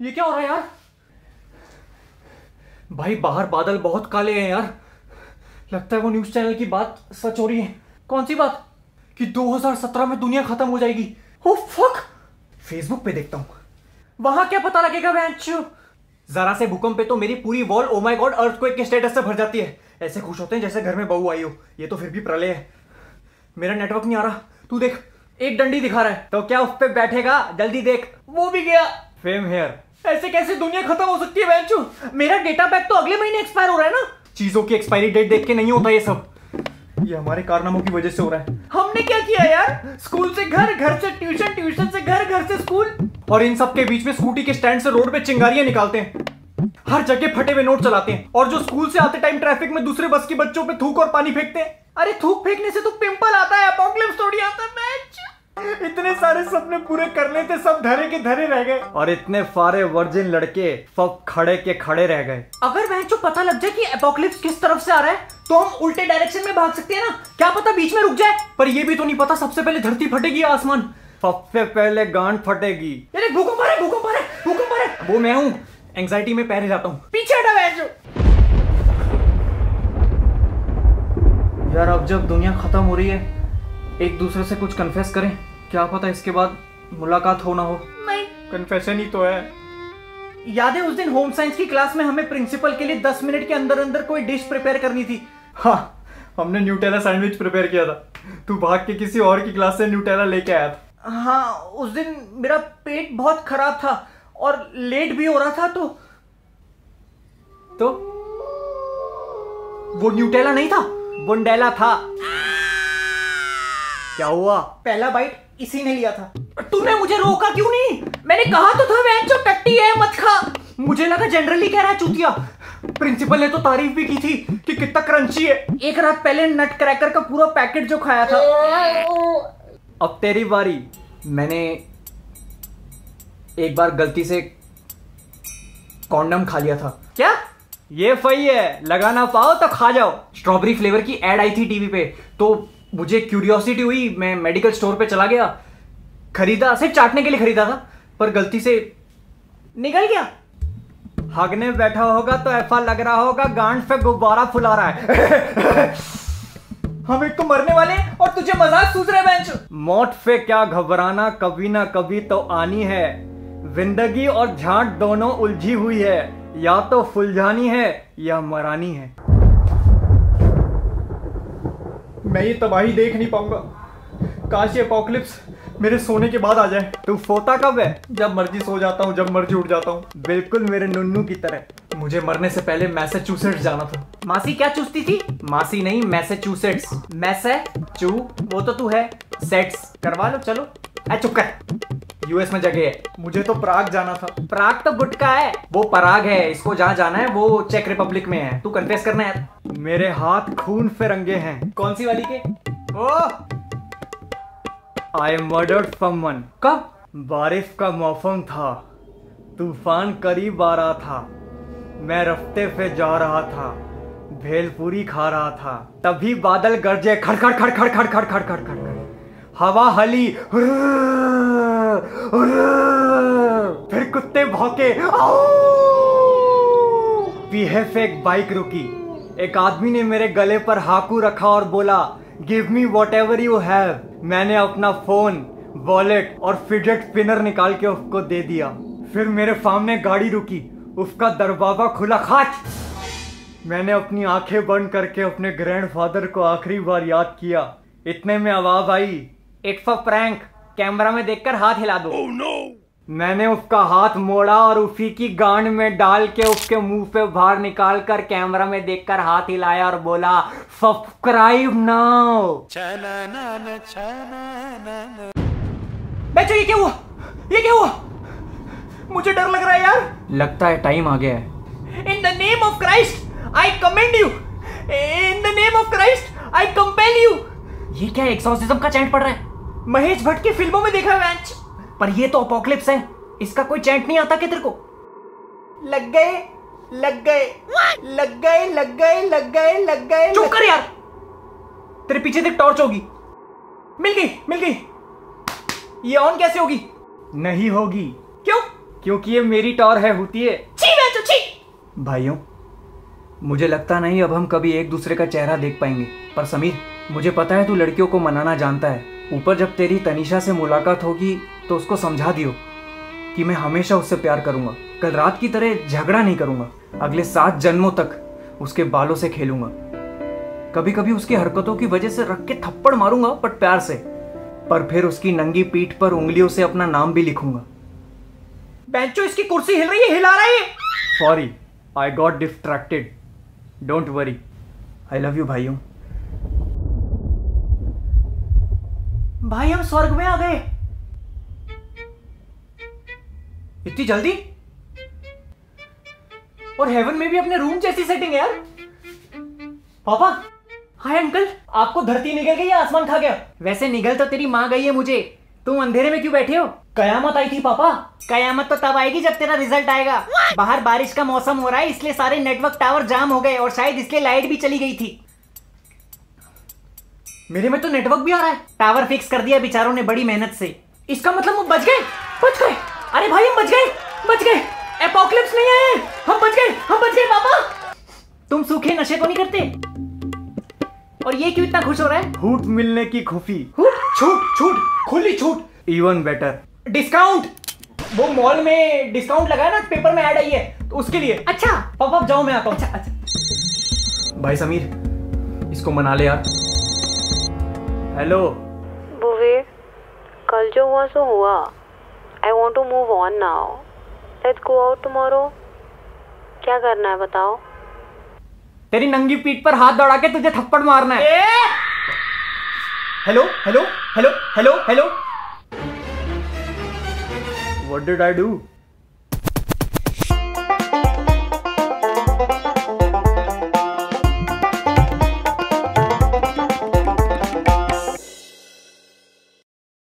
ये क्या हो रहा है यार? भाई बाहर बादल बहुत काले हैं यार। लगता है वो न्यूज चैनल की बात सच हो रही है। कौन सी बात? कि 2017 में दुनिया खत्म हो जाएगी। Oh fuck. फेसबुक पे देखता हूं, वहां क्या पता लगेगा बेंचो। जरा से भूकंप पे तो मेरी पूरी wall oh my God earthquake के स्टेटस से भर जाती है। ऐसे खुश होते हैं जैसे घर में बहू आई हो। ये तो फिर भी प्रलय है। मेरा नेटवर्क नहीं आ रहा, तू देख एक डंडी दिखा रहा है। तो क्या उस पे बैठेगा? जल्दी देख। वो भी गया। फेम हेयर। ऐसे कैसे दुनिया खत्म हो सकती है बेंचो? मेरा डेटा पैक तो अगले महीने एक्सपायर हो रहा है ना। चीजों की एक्सपायरी डेट देख के नहीं होता ये सब। ये हमारे कारनामों की वजह से हो रहा है। हमने क्या किया यार? स्कूल से घर, घर से ट्यूशन, ट्यूशन से घर, घर से स्कूल, और इन सब के बीच में स्कूटी के स्टैंड से रोड पे चिंगारियां निकालते हैं। हर जगह फटे हुए नोट चलाते हैं, और जो स्कूल से आते टाइम ट्रैफिक में दूसरे बस के बच्चों पे थूक और पानी फेंकते हैं। अरे थूक फेंकने से तो पिंपल आता है, एपोक्लिप्स थोड़ी आता है। इतने सारे सपने पूरे करने थे, सब धरे के धरे रह गए। और इतने सारे वर्जिन लड़के सब खड़े के खड़े रह गए। अगर बेंचो पता लग जाए कि एपोक्लिप्स किस तरफ से आ रहा है तो हम उल्टे डायरेक्शन में भाग सकते हैं ना। क्या पता बीच में रुक जाए। पर ये भी तो नहीं पता सबसे पहले धरती फटेगी या आसमान। सबसे पहले गांड फटेगी। अरे भूकंप आ रहा है, भूकंप आ रहा है, भूकंप आ रहा है। वो मैं हूँ, एंग्जाइटी में पैर जाता हूँ। पीछे हटा बेंचो। यार अब जब दुनिया खत्म हो रही है, एक दूसरे से कुछ कन्फेस करें। क्या पता इसके बाद मुलाकात हो ना हो। नहीं, कन्फेशन ही तो है। याद है उस दिन होम साइंस की क्लास में हमें प्रिंसिपल के लिए 10 मिनट के अंदर अंदर कोई डिश प्रिपेयर करनी थी। हाँ, हमने न्यूटेला सैंडविच प्रिपेयर किया था। तू भाग के किसी और की क्लास से न्यूटेला लेके आया था। हाँ, उस दिन मेरा पेट बहुत खराब था और लेट भी हो रहा था। तो वो न्यूटेला नहीं था, बुंडेला था। क्या हुआ? पहला बाइट इसी ने लिया था। तूने मुझे रोका क्यों नहीं? मैंने कहा तो था बेंचो टट्टी है मत खा। मुझे लगा जनरली कह रहा है चूतिया। प्रिंसिपल ने तो तारीफ भी की थी कि कितना क्रंची है। एक रात पहले नट क्रैकर का पूरा पैकेट जो खाया था। अब तेरी बारी। मैंने एक बार गलती से कॉन्डम खा लिया था। क्या? ये सही है, लगा ना पाओ तो खा जाओ। स्ट्रॉबेरी फ्लेवर की एड आई थी टीवी पे, तो मुझे क्यूरियोसिटी हुई। मैं मेडिकल स्टोर पे चला गया, खरीदा, सिर्फ चाटने के लिए खरीदा था, पर गलती से निकल गया। हगने बैठा होगा तो ऐसा लग रहा होगा गांड पे गुब्बारा फुला रहा है। हम एक तो मरने वाले हैं और तुझे मजाक सूझ रहा है बेंच। मौत से क्या घबराना, कभी ना कभी तो आनी है। जिंदगी और झांट दोनों उलझी हुई है, या तो फुलझानी है या मरानी है। मैं ये तबाही देख नहीं पाऊंगा। काश ये एपोक्लिप्स मेरे सोने के बाद आ जाए। तू सोता कब है? जब मर्जी सो जाता हूँ, जब मर्जी उठ जाता हूँ, बिल्कुल मेरे नुन्नू की तरह। मुझे मरने से पहले मैसेच्यूसेट्स जाना था। मासी क्या चूसती थी? मासी नहीं, मैसेच्यूसेट्स। मैसेचू वो तो तू है, सेट्स करवा लो। चलो चुप कर। यूएस में जगह है। मुझे तो प्राग जाना था। प्राग तो गुटका है, वो पराग है। इसको जहाँ जाना है वो चेक रिपब्लिक में है। तू कन्फेस करना है। मेरे हाथ खून से रंगे हैं। कौन सी वाली के? I murdered someone। कब? बारिश का मौसम था, तूफान करीब आ रहा था, मैं रास्ते पे जा रहा था, भेलपूरी खा रहा था, तभी बादल गरजे, खड़खड़ खड़खड़ खड़खड़ खड़खड़ खड़खड़, हवा हली, फिर कुत्ते भौंके, पीछे से एक बाइक रुकी। एक आदमी ने मेरे गले पर हाकू रखा और बोला, give me what ever you have. मैंने अपना फोन, वॉलेट और फिजेट स्पिनर निकाल के उसको दे दिया। फिर मेरे सामने गाड़ी रुकी, उसका दरवाजा खुला, खाच। मैंने अपनी आंखें बंद करके अपने ग्रैंडफादर को आखिरी बार याद किया। इतने में आवाज आई, इट्स अ प्रैंक, कैमरा में देखकर हाथ हिला दो। oh, no! मैंने उसका हाथ मोड़ा और उसी की गांड में डाल के उसके मुंह पे बाहर निकाल कर कैमरा में देखकर हाथ हिलाया और बोला, सब्सक्राइब नाउ। बच्चों ये क्या हुआ? ये क्या हुआ? मुझे डर लग रहा है यार। लगता है टाइम आ गया है। In the name of Christ I commend you, in the name of Christ I compel you. ये क्या एक्सॉर्सिज्म का चैंट पड़ रहा है? महेश भट्ट की फिल्मों में देखा है बेंच, पर ये तो अपोक्लिप्स है, इसका कोई चैंट नहीं आता क्या तेरे को? लग गए लग गए लग गए लग गए लग गए लग गए। चुप कर यार, तेरे पीछे देख टॉर्च होगी। मिल गई मिल गई। ये ऑन कैसे होगी? नहीं होगी। क्यों? क्योंकि ये मेरी टॉर है, होती है। छी बेचो छी। भाइयों, मुझे लगता नहीं अब हम कभी एक दूसरे का चेहरा देख पाएंगे। पर समीर, मुझे पता है तू लड़कियों को मनाना जानता है। ऊपर जब तेरी तनीषा से मुलाकात होगी तो उसको समझा दियो कि मैं हमेशा उससे प्यार करूंगा। कल रात की तरह झगड़ा नहीं करूंगा। अगले 7 जन्मों तक उसके बालों से खेलूंगा। कभी कभी उसकी हरकतों की वजह से रख के थप्पड़ मारूंगा, बट प्यार से। पर फिर उसकी नंगी पीठ पर उंगलियों से अपना नाम भी लिखूंगा। बेंचो, इसकी कुर्सी हिल रही है, हिला रही है। Sorry, I got distracted. Don't worry, I love you भाइयों। भाई, हम स्वर्ग में आ गए। इतनी जल्दी? और हेवन में भी अपने रूम जैसी सेटिंग है यार। पापा, हाय अंकल। आपको धरती निकल गई या आसमान खा गया? वैसे निगल तो तेरी माँ गई है मुझे। तुम अंधेरे में क्यों बैठे हो? कयामत आई थी पापा। कयामत तो तब आएगी जब तेरा रिजल्ट आएगा। बाहर बारिश का मौसम हो रहा है, इसलिए सारे नेटवर्क टावर जाम हो गए और शायद इसलिए लाइट भी चली गई थी। मेरे में तो नेटवर्क भी आ रहा है। टावर फिक्स कर दिया बेचारों ने बड़ी मेहनत से। इसका मतलब वो बच गए। बच गए? अरे भाई, हम बच गए, बच गए। एपोकलिप्स नहीं आए, हम बच गए, हम बच गए पापा। तुम सूखे नशे तो नहीं करते? और ये क्यों इतना खुश हो रहा है? छूट मिलने की खुशी। छूट, छूट, खुली छूट। Even better discount. वो मॉल में डिस्काउंट लगा है ना, पेपर में ऐड आई है, तो उसके लिए। अच्छा पापा, जाओ मैं आता हूँ। अच्छा अच्छा। भाई समीर, इसको मना ले यार। हेलो भुवी, कल जो हुआ सो हुआ। I want to move on now. Let's go out tomorrow. क्या करना है बताओ? तेरी नंगी पीठ पर हाथ दौड़ा के तुझे थप्पड़ मारना है। Hello hello hello hello hello. What did I do?